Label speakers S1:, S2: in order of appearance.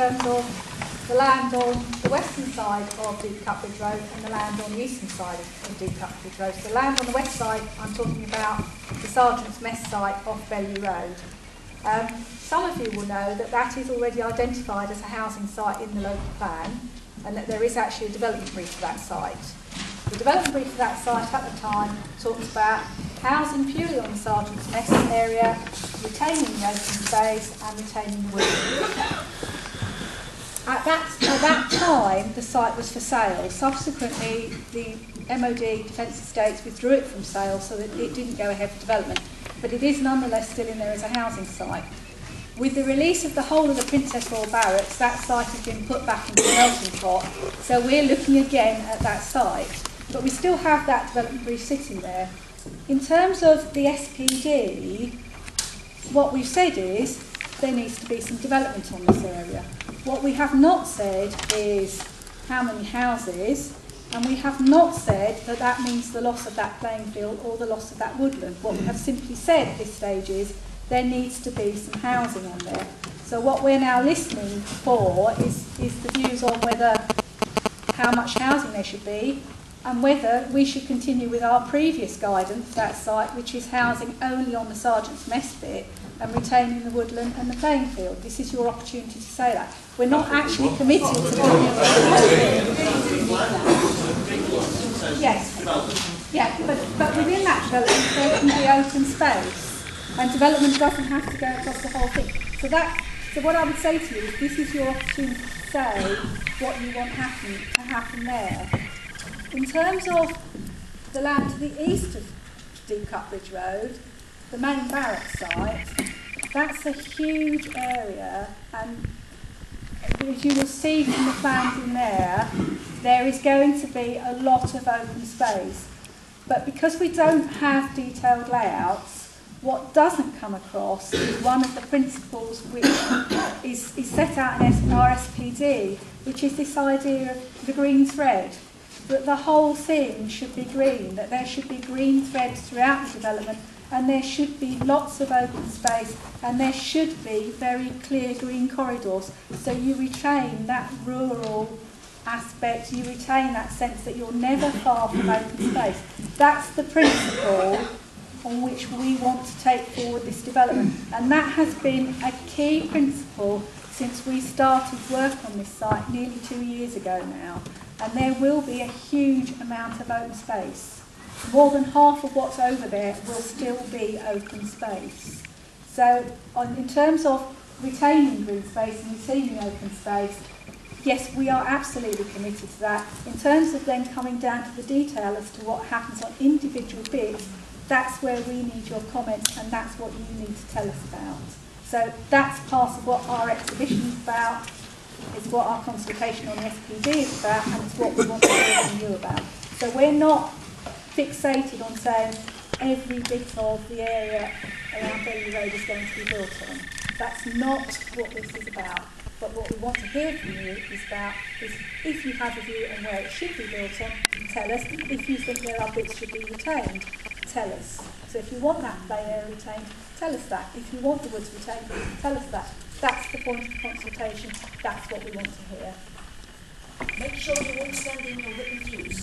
S1: terms of the land on the western side of Deepcut Ridge Road and the land on the eastern side of Deepcut Ridge Road. So the land on the west side, I'm talking about the Sergeant's Mess site off Bellew Road. Some of you will know that that is already identified as a housing site in the local plan, and that there is actually a development brief for that site. The development brief for that site at the time talks about housing purely on the Sergeant's Mess area, retaining the open space and retaining the wood. At that time, the site was for sale. Subsequently, the MOD Defence Estates withdrew it from sale so that it didn't go ahead for development. But it is nonetheless still in there as a housing site. With the release of the whole of the Princess Royal Barracks, that site has been put back into the melting pot. So we're looking again at that site. But we still have that development brief sitting there. In terms of the SPD, what we've said is there needs to be some development on this area. What we have not said is how many houses, and we have not said that that means the loss of that playing field or the loss of that woodland. What we have simply said at this stage is there needs to be some housing on there. So what we're now listening for is the views on whether how much housing there should be and whether we should continue with our previous guidance for that site, which is housing only on the Sergeant's Mess bit and retaining the woodland and the playing field. This is your opportunity to say that. We're not actually committing to doing it. Yes. Yeah, but within that development there can be open space, and development doesn't have to go across the whole thing. So what I would say to you is this is your opportunity to say what you want to happen there. In terms of the land to the east of Deepcut Ridge Road, the main barracks site, that's a huge area, and as you will see from the plans in there is going to be a lot of open space. But because we don't have detailed layouts, what doesn't come across is one of the principles which is set out in our SPD, which is this idea of the green thread. That the whole thing should be green, that there should be green threads throughout the development, and there should be lots of open space, and there should be very clear green corridors, so you retain that rural aspect, you retain that sense that you're never far from open space. That's the principle on which we want to take forward this development, and that has been a key principle since we started work on this site nearly 2 years ago now. And there will be a huge amount of open space. More than half of what's over there will still be open space. So in terms of retaining green space and retaining open space, yes, we are absolutely committed to that. In terms of then coming down to the detail as to what happens on individual bits, that's where we need your comments, and that's what you need to tell us about. So that's part of what our exhibition is about. It's what our consultation on the SPD is about, and it's what we want to hear from you about. So we're not fixated on saying every bit of the area around Bellew Road is going to be built on. That's not what this is about. But what we want to hear from you is if you have a view on where it should be built on, tell us. If you think there are bits should be retained, tell us. So if you want that play area retained, tell us that. If you want the woods retained, tell us that. That's the point of consultation. That's what we want to hear.
S2: Make sure you won't send in your written views.